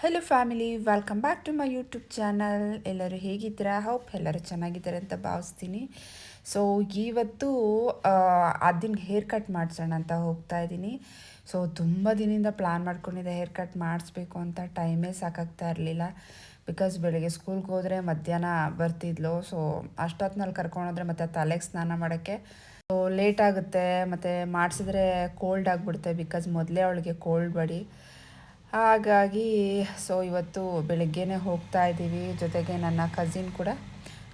Hello family, welcome back to my YouTube channel. ಎಲ್ಲರೂ ಹೇಗಿದ್ದೀರಾ? Hope ಎಲ್ಲರೂ ಚೆನ್ನಾಗಿದ್ದಾರೆ ಅಂತ ಭಾವಿಸ್ತೀನಿ. ಸೊ ಇವತ್ತು ಅದನ್ನ ಹೇರ್ ಕಟ್ ಮಾಡಿಸೋಣ ಅಂತ ಹೋಗ್ತಾ ಇದ್ದೀನಿ. ಸೊ ತುಂಬ ದಿನದಿಂದ ಪ್ಲ್ಯಾನ್ ಮಾಡ್ಕೊಂಡಿದ್ದೆ ಹೇರ್ ಕಟ್ ಮಾಡಿಸ್ಬೇಕು ಅಂತ. ಟೈಮೇ ಸಾಕಾಗ್ತಾ ಇರಲಿಲ್ಲ. ಬಿಕಾಸ್ ಬೆಳಗ್ಗೆ ಸ್ಕೂಲ್ಗೆ ಹೋದರೆ ಮಧ್ಯಾಹ್ನ ಬರ್ತಿದ್ಲು. ಸೊ ಅಷ್ಟೊತ್ತಿನಲ್ಲಿ ಕರ್ಕೊಂಡೋದ್ರೆ ಮತ್ತು ತಲೆಗೆ ಸ್ನಾನ ಮಾಡೋಕ್ಕೆ ಸೊ ಲೇಟ್ ಆಗುತ್ತೆ, ಮತ್ತು ಮಾಡಿಸಿದ್ರೆ ಕೋಲ್ಡ್ ಆಗಿಬಿಡುತ್ತೆ. ಬಿಕಾಸ್ ಮೊದಲೇ ಅವಳಿಗೆ ಕೋಲ್ಡ್ ಬಾಡಿ. ಹಾಗಾಗಿ ಸೊ ಇವತ್ತು ಬೆಳಗ್ಗೆನೇ ಹೋಗ್ತಾ ಇದ್ದೀವಿ. ಜೊತೆಗೆ ನನ್ನ ಕಸಿನ್ ಕೂಡ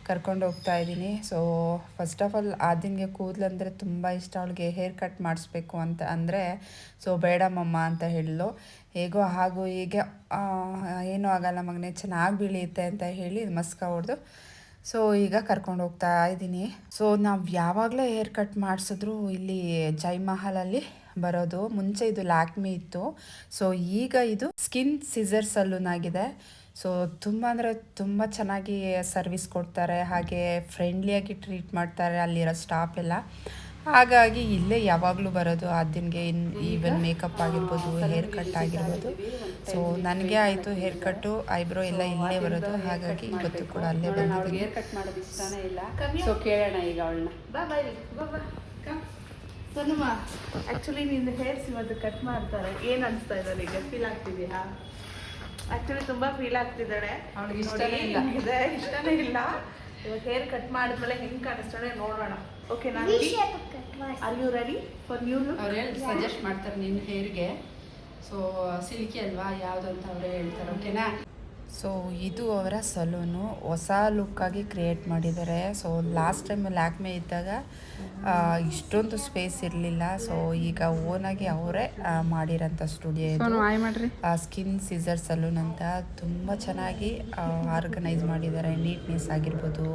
ಕರ್ಕೊಂಡು ಹೋಗ್ತಾ ಇದ್ದೀನಿ. ಸೊ ಫಸ್ಟ್ ಆಫ್ ಆಲ್ ಆದಿನ್ಗೆ ಕೂದಲಂದರೆ ತುಂಬ ಇಷ್ಟ. ಅವಳಿಗೆ ಹೇರ್ ಕಟ್ ಮಾಡಿಸ್ಬೇಕು ಅಂತ ಅಂದರೆ ಸೊ ಬೇಡ ಮಮ್ಮ ಅಂತ ಹೇಳಲು. ಹೇಗೋ ಹಾಗೂ ಹೀಗೆ ಏನೂ ಆಗಲ್ಲ ಮಗನೇ, ಚೆನ್ನಾಗಿ ಬೆಳೆಯುತ್ತೆ ಅಂತ ಹೇಳಿ ಮಸ್ಕ ಹೊಡೆದು ಸೊ ಈಗ ಕರ್ಕೊಂಡು ಹೋಗ್ತಾ ಇದ್ದೀನಿ. ಸೊ ನಾವು ಯಾವಾಗಲೇ ಹೇರ್ ಕಟ್ ಮಾಡಿಸಿದ್ರು ಇಲ್ಲಿ ಜೈ ಮಹಲಲ್ಲಿ ಬರೋದು. ಮುಂಚೆ ಇದು ಲ್ಯಾಕ್ಮಿ ಇತ್ತು. ಸೊ ಈಗ ಇದು ಸ್ಕಿನ್ ಸಿಸರ್ ಸಲೂನ್ ಆಗಿದೆ. ಸೊ ತುಂಬ ಅಂದರೆ ತುಂಬ ಚೆನ್ನಾಗಿ ಸರ್ವಿಸ್ ಕೊಡ್ತಾರೆ, ಹಾಗೆ ಫ್ರೆಂಡ್ಲಿಯಾಗಿ ಟ್ರೀಟ್ ಮಾಡ್ತಾರೆ ಅಲ್ಲಿರೋ ಸ್ಟಾಫ್ ಎಲ್ಲ. ಹಾಗಾಗಿ ಇಲ್ಲೇ ಯಾವಾಗಲೂ ಬರೋದು. ಆದಿನ್ಗೆ ಈವನ್ ಮೇಕಪ್ ಆಗಿರ್ಬೋದು, ಹೇರ್ ಕಟ್ ಆಗಿರ್ಬೋದು. ಸೊ ನನಗೆ ಆಯಿತು ಹೇರ್ ಕಟ್ಟು, ಐಬ್ರೋ ಎಲ್ಲ ಇಲ್ಲೇ ಬರೋದು. ಹಾಗಾಗಿ ಇವತ್ತು ಕೂಡ ಅಲ್ಲೇ ಬಂದಿದ್ದೀನಿ. ಹೇರ್ ಕಟ್ ಮಾಡೋದು ಇಷ್ಟನೇ ಇಲ್ಲ. ಸೊ ಕೇಳೋಣ ಈಗ ಅವಳನ್ನ. ಸೋನಮ್ಮ, ಆ್ಯಕ್ಚುಲಿ ನಿನ್ನ ಹೇರ್ಸ್ ಇವತ್ತು ಕಟ್ ಮಾಡ್ತಾರೆ, ಏನು ಅನಿಸ್ತಾ ಇದ್ದಾಳೆ ಈಗ? ಫೀಲ್ ಆಗ್ತಿದೆಯಾ? ಆ್ಯಕ್ಚುಲಿ ತುಂಬ ಫೀಲ್ ಆಗ್ತಿದ್ದಾಳೆ. ಅವಳಿಗೆ ಇಷ್ಟನೇ ಇಲ್ಲ. ಇವಾಗ ಹೇರ್ ಕಟ್ ಮಾಡಿದ್ಮೇಲೆ ಹೆಂಗೆ ಕಾಣಿಸ್ತಾಳೆ ನೋಡೋಣ. ಓಕೆ, ನಾನು are you ready for new look? ಅವ್ರು ಹೇಳಿ ಸಜೆಸ್ಟ್ ಮಾಡ್ತಾರೆ ನಿನ್ನ ಹೇರ್ಗೆ. ಸೊ ಸಿಲ್ಕಿ ಅಲ್ವಾ, ಯಾವುದು ಅಂತ ಅವರೇ ಹೇಳ್ತಾರೆ. ಓಕೆನಾ? ಸೊ ಇದು ಅವರ ಸಲೂನು ಹೊಸ ಲುಕ್ಕಾಗಿ ಕ್ರಿಯೇಟ್ ಮಾಡಿದ್ದಾರೆ. ಸೊ ಲಾಸ್ಟ್ ಟೈಮ್ ಲ್ಯಾಕ್ಮೆ ಇದ್ದಾಗ ಇಷ್ಟೊಂದು ಸ್ಪೇಸ್ ಇರಲಿಲ್ಲ. ಸೊ ಈಗ ಓನಾಗಿ ಅವರೇ ಮಾಡಿರೋಂಥ ಸ್ಟುಡಿಯೋ ಇದು. ಸ್ಕಿನ್ ಸಿಸರ್ ಸಲೂನ್ ಅಂತ ತುಂಬ ಚೆನ್ನಾಗಿ ಆರ್ಗನೈಸ್ ಮಾಡಿದ್ದಾರೆ. ನೀಟ್ನೆಸ್ ಆಗಿರ್ಬೋದು,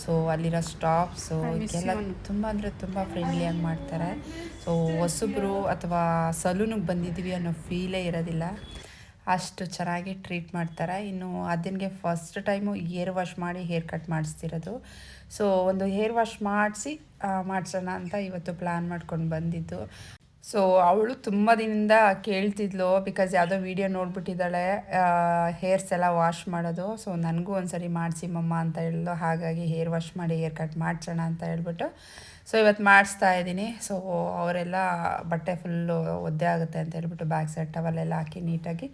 ಸೊ ಅಲ್ಲಿರೋ ಸ್ಟಾಫ್ಸು ಎಲ್ಲ ತುಂಬ ಅಂದರೆ ತುಂಬ ಫ್ರೆಂಡ್ಲಿಯಾಗಿ ಮಾಡ್ತಾರೆ. ಸೊ ಹೊಸಬ್ರು ಅಥವಾ ಸಲೂನಿಗೆ ಬಂದಿದ್ದೀವಿ ಅನ್ನೋ ಫೀಲೇ ಇರೋದಿಲ್ಲ, ಅಷ್ಟು ಚೆನ್ನಾಗಿ ಟ್ರೀಟ್ ಮಾಡ್ತಾರೆ. ಇನ್ನು ಅದನ್ಗೆ ಫಸ್ಟ್ ಟೈಮು ಹೇರ್ ವಾಶ್ ಮಾಡಿ ಹೇರ್ ಕಟ್ ಮಾಡಿಸ್ತಿರೋದು. ಸೊ ಒಂದು ಹೇರ್ ವಾಶ್ ಮಾಡಿಸೋಣ ಅಂತ ಇವತ್ತು ಪ್ಲ್ಯಾನ್ ಮಾಡ್ಕೊಂಡು ಬಂದಿದ್ದು. ಸೊ ಅವಳು ತುಂಬ ದಿನದಿಂದ ಕೇಳ್ತಿದ್ಲು, ಬಿಕಾಸ್ ಯಾವುದೋ ವೀಡಿಯೋ ನೋಡ್ಬಿಟ್ಟಿದ್ದಾಳೆ ಹೇರ್ಸ್ ಎಲ್ಲ ವಾಶ್ ಮಾಡೋದು. ಸೊ ನನಗೂ ಒಂದ್ಸರಿ ಮಾಡಿಸಿ ಮಮ್ಮ ಅಂತ ಹೇಳಿದ್ಲು. ಹಾಗಾಗಿ ಹೇರ್ ವಾಶ್ ಮಾಡಿ ಹೇರ್ ಕಟ್ ಮಾಡಿಸೋಣ ಅಂತ ಹೇಳ್ಬಿಟ್ಟು ಸೊ ಇವತ್ತು ಮಾಡಿಸ್ತಾ ಇದ್ದೀನಿ. ಸೊ ಅವರೆಲ್ಲ ಬಟ್ಟೆ ಫುಲ್ಲು ಒದ್ದೆ ಆಗುತ್ತೆ ಅಂತ ಹೇಳ್ಬಿಟ್ಟು ಬ್ಯಾಕ್ ಸೈಡ್ ಟವಲೆಲ್ಲ ಹಾಕಿ ನೀಟಾಗಿ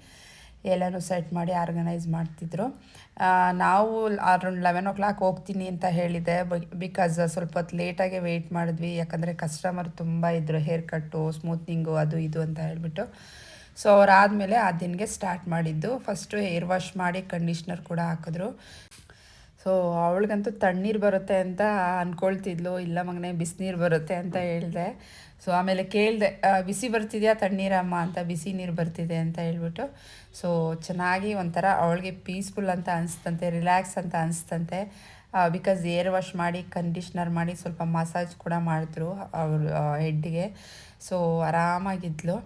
ಎಲ್ಲನೂ ಸೆಟ್ ಮಾಡಿ ಆರ್ಗನೈಸ್ ಮಾಡ್ತಿದ್ರು. ನಾವು ಅರೌಂಡ್ 11 o'clock ಹೋಗ್ತೀನಿ ಅಂತ ಹೇಳಿದೆ. ಬಿಕಾಸ್ ಸ್ವಲ್ಪ ಹೊತ್ತು ಲೇಟಾಗೆ ವೆಯ್ಟ್ ಮಾಡಿದ್ವಿ, ಯಾಕಂದರೆ ಕಸ್ಟಮರ್ ತುಂಬ ಇದ್ದರು. ಹೇರ್ ಕಟ್ಟು, ಸ್ಮೂತ್ನಿಂಗು, ಅದು ಇದು ಅಂತ ಹೇಳ್ಬಿಟ್ಟು. ಸೊ ಅವರಾದಮೇಲೆ ಆ ದಿನಗೆ ಸ್ಟಾರ್ಟ್ ಮಾಡಿದ್ದು. ಫಸ್ಟು ಹೇರ್ ವಾಶ್ ಮಾಡಿ ಕಂಡೀಷ್ನರ್ ಕೂಡ ಹಾಕಿದ್ರು. ಸೊ ಅವಳಿಗಂತೂ ತಣ್ಣೀರು ಬರುತ್ತೆ ಅಂತ ಅಂದ್ಕೊಳ್ತಿದ್ಲು. ಇಲ್ಲ ಮಗನೇ, ಬಿಸಿನೀರು ಬರುತ್ತೆ ಅಂತ ಹೇಳಿದೆ. ಸೊ ಆಮೇಲೆ ಕೇಳಿದೆ, ಬಿಸಿ ಬರ್ತಿದೆಯಾ ತಣ್ಣೀರಮ್ಮ ಅಂತ. ಬಿಸಿ ನೀರು ಬರ್ತಿದೆ ಅಂತ ಹೇಳ್ಬಿಟ್ಟು ಸೊ ಚೆನ್ನಾಗಿ ಒಂಥರ ಅವಳಿಗೆ ಪೀಸ್ಫುಲ್ ಅಂತ ಅನಿಸ್ತಂತೆ, ರಿಲ್ಯಾಕ್ಸ್ ಅಂತ ಅನಿಸ್ತಂತೆ. ಬಿಕಾಸ್ ಏರ್ ವಾಶ್ ಮಾಡಿ ಕಂಡೀಷ್ನರ್ ಮಾಡಿ ಸ್ವಲ್ಪ ಮಸಾಜ್ ಕೂಡ ಮಾಡಿದ್ರು ಅವರು ಹೆಡ್ಗೆ. ಸೊ ಆರಾಮಾಗಿದ್ಲು.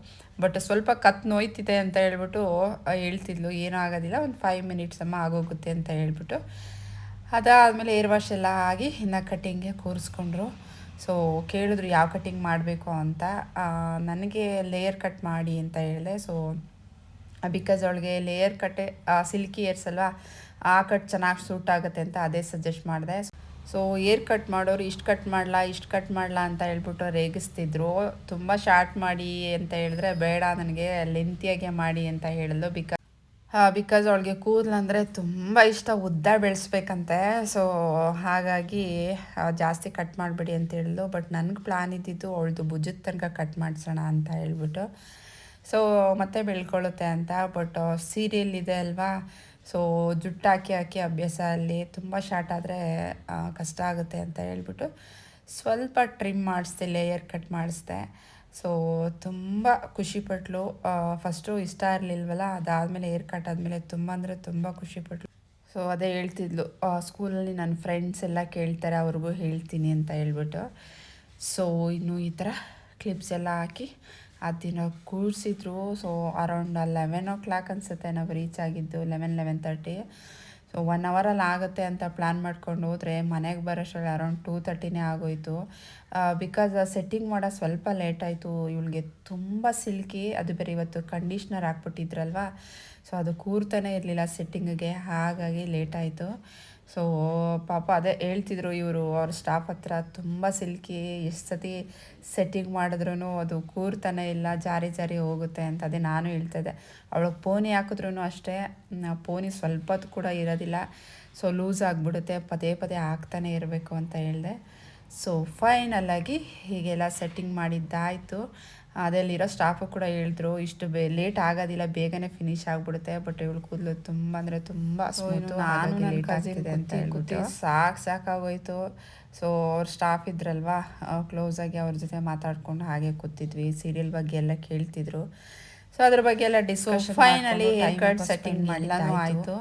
ಬಟ್ ಸ್ವಲ್ಪ ಕತ್ತು ನೋಯ್ತಿದೆ ಅಂತ ಹೇಳ್ಬಿಟ್ಟು ಹೇಳ್ತಿದ್ಲು. ಏನೂ ಆಗೋದಿಲ್ಲ, ಒಂದು 5 minutes ಅಮ್ಮ ಆಗೋಗುತ್ತೆ ಅಂತ ಹೇಳ್ಬಿಟ್ಟು. ಅದಾದಮೇಲೆ ಏರ್ ವಾಶ್ ಎಲ್ಲ ಆಗಿ ಇನ್ನು ಕಟ್ಟಿಂಗ್ಗೆ ಕೂರಿಸ್ಕೊಂಡ್ರು. ಸೊ ಕೇಳಿದ್ರು ಯಾವ ಕಟ್ಟಿಂಗ್ ಮಾಡಬೇಕು ಅಂತ. ನನಗೆ ಲೇಯರ್ ಕಟ್ ಮಾಡಿ ಅಂತ ಹೇಳಿದೆ. ಸೊ ಬಿಕಾಸ್ ಅವಳಿಗೆ ಲೇಯರ್ ಕಟ್ಟೆ ಸಿಲ್ಕಿ ಏರ್ಸ್ ಅಲ್ವಾ, ಆ ಕಟ್ ಚೆನ್ನಾಗಿ ಸೂಟ್ ಆಗುತ್ತೆ ಅಂತ ಅದೇ ಸಜೆಸ್ಟ್ ಮಾಡಿದೆ. ಸೊ ಏರ್ ಕಟ್ ಮಾಡೋರು ಇಷ್ಟು ಕಟ್ ಮಾಡಲಾ ಅಂತ ಹೇಳ್ಬಿಟ್ಟು ರೇಗಿಸ್ತಿದ್ರು. ತುಂಬ ಶಾರ್ಟ್ ಮಾಡಿ ಅಂತ ಹೇಳಿದ್ರೆ ಬೇಡ, ನನಗೆ ಲೆಂತಿಯಾಗೆ ಮಾಡಿ ಅಂತ ಹೇಳಿದ್ಲು. ಬಿಕಾಸ್ ಅವಳಿಗೆ ಕೂದಲು ಅಂದರೆ ತುಂಬ ಇಷ್ಟ, ಉದ್ದ ಬೆಳೆಸ್ಬೇಕಂತೆ. ಸೊ ಹಾಗಾಗಿ ಜಾಸ್ತಿ ಕಟ್ ಮಾಡಿಬಿಡಿ ಅಂತ ಹೇಳಿದ್ಲು. ಬಟ್ ನನಗೆ ಪ್ಲ್ಯಾನ್ ಇದ್ದಿದ್ದು ಅವಳದು ಭುಜದ ತನಕ ಕಟ್ ಮಾಡಿಸೋಣ ಅಂತ ಹೇಳ್ಬಿಟ್ಟು. ಸೊ ಮತ್ತೆ ಬೆಳ್ಕೊಳ್ಳುತ್ತೆ ಅಂತ. ಬಟ್ ಸೀರಿಯಲ್ ಇದೆ ಅಲ್ವಾ, ಸೊ ಜುಟ್ಟು ಹಾಕಿ ಅಭ್ಯಾಸ ಅಲ್ಲಿ ತುಂಬ ಶಾರ್ಟ್ ಆದರೆ ಕಷ್ಟ ಆಗುತ್ತೆ ಅಂತ ಹೇಳ್ಬಿಟ್ಟು ಸ್ವಲ್ಪ ಟ್ರಿಮ್ ಮಾಡಿಸ್ದೆ, ಲೇಯರ್ ಕಟ್ ಮಾಡಿಸ್ದೆ. ಸೊ ತುಂಬ ಖುಷಿಪಟ್ಲು. ಫಸ್ಟು ಇಷ್ಟ ಇರಲಿಲ್ವಲ್ಲ, ಅದಾದಮೇಲೆ ಹೇರ್ ಕಟ್ ಆದಮೇಲೆ ತುಂಬ ಅಂದರೆ ತುಂಬ ಖುಷಿಪಟ್ಲು. ಸೊ ಅದೇ ಹೇಳ್ತಿದ್ಲು, ಸ್ಕೂಲಲ್ಲಿ ನನ್ನ ಫ್ರೆಂಡ್ಸ್ ಎಲ್ಲ ಕೇಳ್ತಾರೆ, ಅವ್ರಿಗೂ ಹೇಳ್ತೀನಿ ಅಂತ ಹೇಳ್ಬಿಟ್ಟು. ಸೊ ಇನ್ನು ಈ ಥರ ಕ್ಲಿಪ್ಸ್ ಎಲ್ಲ ಹಾಕಿ ಆ ದಿನ ಕೂರಿಸಿದ್ರು. ಸೊ ಅರೌಂಡ್ 11 o'clock ಅನಿಸುತ್ತೆ ನಾವು ರೀಚ್ ಆಗಿದ್ದು, 11-11:30. ಸೊ 1 ಅವರಲ್ಲಿ ಆಗುತ್ತೆ ಅಂತ ಪ್ಲ್ಯಾನ್ ಮಾಡ್ಕೊಂಡು ಹೋದರೆ ಮನೆಗೆ ಬರೋಷ್ಟರಲ್ಲಿ ಅರೌಂಡ್ 2:30 ಆಗೋಯಿತು. ಬಿಕಾಸ್ ಸೆಟ್ಟಿಂಗ್ ಮಾಡೋ ಸ್ವಲ್ಪ ಲೇಟ್ ಆಯಿತು. ಇವಳಿಗೆ ತುಂಬ ಸಿಲ್ಕಿ, ಅದು ಬೇರೆ ಇವತ್ತು ಕಂಡೀಷ್ನರ್ ಹಾಕ್ಬಿಟ್ಟಿದ್ರಲ್ವ, ಸೊ ಅದು ಕೂರ್ತಾನೆ ಇರಲಿಲ್ಲ ಸೆಟ್ಟಿಂಗಿಗೆ, ಹಾಗಾಗಿ ಲೇಟ್ ಆಯಿತು. ಸೊ ಪಾಪ ಅದೇ ಹೇಳ್ತಿದ್ರು ಇವರು ಅವ್ರ ಸ್ಟಾಫ್ ಹತ್ರ, ತುಂಬ ಸಿಲ್ಕಿ, ಎಷ್ಟು ಸತಿ ಸೆಟ್ಟಿಂಗ್ ಮಾಡಿದ್ರೂ ಅದು ಕೂರ್ತಾನೆ ಇಲ್ಲ, ಜಾರಿ ಜಾರಿ ಹೋಗುತ್ತೆ ಅಂತ. ಅದೇ ನಾನು ಹೇಳ್ತಾಯಿದ್ದೆ, ಅವಳಿಗೆ ಪೋನಿ ಹಾಕಿದ್ರೂ ಅಷ್ಟೇ, ಪೋನಿ ಸ್ವಲ್ಪ ಹೊತ್ತು ಕೂಡ ಇರೋದಿಲ್ಲ, ಸೊ ಲೂಸ್ ಆಗಿಬಿಡುತ್ತೆ, ಪದೇ ಪದೇ ಹಾಕ್ತಾನೆ ಇರಬೇಕು ಅಂತ ಹೇಳಿದೆ. ಸೊ ಫೈನಲಾಗಿ ಹೀಗೆಲ್ಲ ಸೆಟ್ಟಿಂಗ್ ಮಾಡಿದ್ದಾಯಿತು. ಅದರಲ್ಲಿರೋ ಸ್ಟಾಫು ಕೂಡ ಹೇಳಿದ್ರು, ಇಷ್ಟು ಲೇಟ್ ಆಗೋದಿಲ್ಲ, ಬೇಗನೆ ಫಿನಿಶ್ ಆಗಿಬಿಡುತ್ತೆ, ಬಟ್ ಇವಳು ಕೂದಲು ತುಂಬ ಅಂದರೆ ತುಂಬ ಸ್ಮೂತು, ನಾನು ಲೇಟ್ ಆಗ್ತಿದೆ ಅಂತ ಹೇಳ್ಬಿಟ್ಟು ಸಾಕಾಗೋಯ್ತು. ಸೊ ಅವ್ರ ಸ್ಟಾಫ್ ಇದ್ರಲ್ವ, ಕ್ಲೋಸಾಗಿ ಅವ್ರ ಜೊತೆ ಮಾತಾಡ್ಕೊಂಡು ಹಾಗೆ ಕೂತಿದ್ವಿ, ಸೀರಿಯಲ್ ಬಗ್ಗೆ ಎಲ್ಲ ಕೇಳ್ತಿದ್ರು. ಸೊ ಅದ್ರ ಬಗ್ಗೆ ಎಲ್ಲ discussion, finally hair cut setting ಎಲ್ಲನೂ ಆಯಿತು.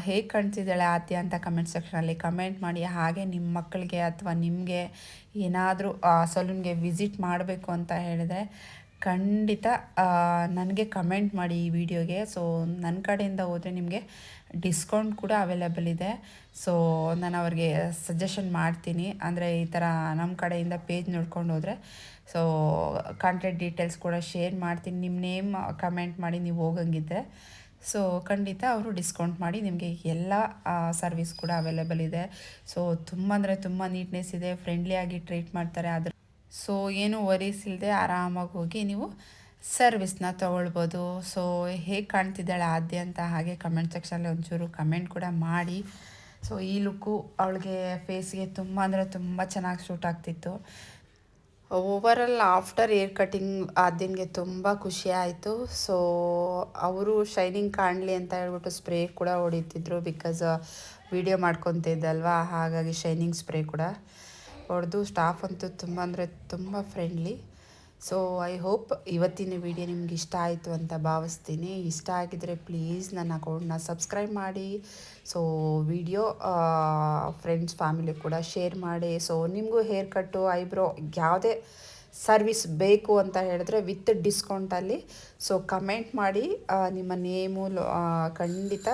ಹೇಗೆ ಕಾಣ್ತಿದ್ದಾಳೆ ಆದ್ಯ ಅಂತ ಕಮೆಂಟ್ ಸೆಕ್ಷನಲ್ಲಿ ಕಮೆಂಟ್ ಮಾಡಿ. ಹಾಗೆ ನಿಮ್ಮ ಮಕ್ಕಳಿಗೆ ಅಥವಾ ನಿಮಗೆ ಏನಾದರೂ ಸಲೂನ್ಗೆ ವಿಸಿಟ್ ಮಾಡಬೇಕು ಅಂತ ಹೇಳಿದರೆ ಖಂಡಿತ ನನಗೆ ಕಮೆಂಟ್ ಮಾಡಿ ಈ ವಿಡಿಯೋಗೆ. ಸೊ ನನ್ನ ಕಡೆಯಿಂದ ಹೋದರೆ ನಿಮಗೆ ಡಿಸ್ಕೌಂಟ್ ಕೂಡ ಅವೈಲೇಬಲ್ ಇದೆ. ಸೊ ನಾನು ಅವ್ರಿಗೆ ಸಜೆಷನ್ ಮಾಡ್ತೀನಿ, ಅಂದರೆ ಈ ಥರ ನಮ್ಮ ಕಡೆಯಿಂದ ಪೇಜ್ ನೋಡ್ಕೊಂಡು ಹೋದರೆ ಸೊ ಕಾಂಟ್ಯಾಕ್ಟ್ ಡೀಟೇಲ್ಸ್ ಕೂಡ ಶೇರ್ ಮಾಡ್ತೀನಿ. ನಿಮ್ಮ ನೇಮ್ ಕಮೆಂಟ್ ಮಾಡಿ ನೀವು ಹೋಗಂಗಿದ್ರೆ, ಸೊ ಖಂಡಿತ ಅವರು ಡಿಸ್ಕೌಂಟ್ ಮಾಡಿ ನಿಮಗೆ ಎಲ್ಲ ಸರ್ವಿಸ್ ಕೂಡ ಅವೈಲೇಬಲ್ ಇದೆ. ಸೊ ತುಂಬ ಅಂದರೆ ತುಂಬ ನೀಟ್ನೆಸ್ ಇದೆ, ಫ್ರೆಂಡ್ಲಿಯಾಗಿ ಟ್ರೀಟ್ ಮಾಡ್ತಾರೆ. ಅದ್ರ ಸೊ ಏನು ವರೀಸ್ ಇಲ್ಲದೆ ಆರಾಮಾಗಿ ಹೋಗಿ ನೀವು ಸರ್ವಿಸ್ನ ತೊಗೊಳ್ಬೋದು. ಸೊ ಹೇಗೆ ಕಾಣ್ತಿದ್ದಾಳೆ ಆದ್ಯ ಅಂತ ಹಾಗೆ ಕಮೆಂಟ್ ಸೆಕ್ಷನಲ್ಲಿ ಒಂಚೂರು ಕಮೆಂಟ್ ಕೂಡ ಮಾಡಿ. ಸೊ ಈ ಲುಕ್ಕು ಅವಳಿಗೆ ಫೇಸ್ಗೆ ತುಂಬ ಅಂದರೆ ತುಂಬ ಚೆನ್ನಾಗಿ ಸೂಟ್ ಆಗ್ತಿತ್ತು. ಓವರಾಲ್ ಆಫ್ಟರ್ ಹೇರ್ ಕಟಿಂಗ್ ಆದ್ಯನ್ಗೆ ತುಂಬ ಖುಷಿ ಆಯಿತು. ಸೊ ಅವರು ಶೈನಿಂಗ್ ಕಾಣಲಿ ಅಂತ ಹೇಳ್ಬಿಟ್ಟು ಸ್ಪ್ರೇ ಕೂಡ ಹೊಡಿತಿದ್ರು, ಬಿಕಾಸ್ ವಿಡಿಯೋ ಮಾಡ್ಕೊತಿದ್ದಲ್ವ, ಹಾಗಾಗಿ ಶೈನಿಂಗ್ ಸ್ಪ್ರೇ ಕೂಡ ಹೊಡೆದು. ಸ್ಟಾಫ್ ಅಂತೂ ತುಂಬ ಅಂದರೆ ತುಂಬ ಫ್ರೆಂಡ್ಲಿ. ಸೊ ಐ ಹೋಪ್ ಇವತ್ತಿನ ವಿಡಿಯೋ ನಿಮ್ಗೆ ಇಷ್ಟ ಆಯಿತು ಅಂತ ಭಾವಿಸ್ತೀನಿ. ಇಷ್ಟ ಆಗಿದರೆ ಪ್ಲೀಸ್ ನನ್ನ ಅಕೌಂಟ್ನ ಸಬ್ಸ್ಕ್ರೈಬ್ ಮಾಡಿ. ಸೊ ವಿಡಿಯೋ ಫ್ರೆಂಡ್ಸ್ ಫ್ಯಾಮಿಲಿ ಕೂಡ ಶೇರ್ ಮಾಡಿ. ಸೊ ನಿಮಗೂ ಹೇರ್ ಕಟ್ಟು, ಐಬ್ರೋ ಯಾವುದೇ ಸರ್ವಿಸ್ ಬೇಕು ಅಂತ ಹೇಳಿದ್ರೆ ವಿತ್ ಡಿಸ್ಕೌಂಟಲ್ಲಿ ಸೊ ಕಮೆಂಟ್ ಮಾಡಿ. ನಿಮ್ಮ ನೇಮು ಖಂಡಿತ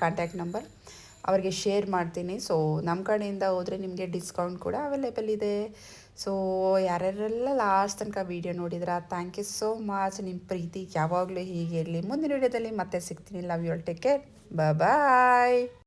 ಕಾಂಟ್ಯಾಕ್ಟ್ ನಂಬರ್ ಅವರಿಗೆ ಶೇರ್ ಮಾಡ್ತೀನಿ. ಸೊ ನಮ್ಮ ಕಡೆಯಿಂದ ಹೋದರೆ ನಿಮಗೆ ಡಿಸ್ಕೌಂಟ್ ಕೂಡ ಅವೈಲೇಬಲ್ ಇದೆ. ಸೊ ಯಾರ್ಯಾರೆಲ್ಲ ಲಾಸ್ಟ್ ತನಕ ವೀಡಿಯೋ ನೋಡಿದ್ರ ಥ್ಯಾಂಕ್ ಯು ಸೋ ಮಚ್. ನಿಮ್ಮ ಪ್ರೀತಿ ಯಾವಾಗಲೂ ಹೀಗೆ ಇರಲಿ. ಮುಂದಿನ ವಿಡಿಯೋದಲ್ಲಿ ಮತ್ತೆ ಸಿಗ್ತೀನಿ. Love you all, take care, bye.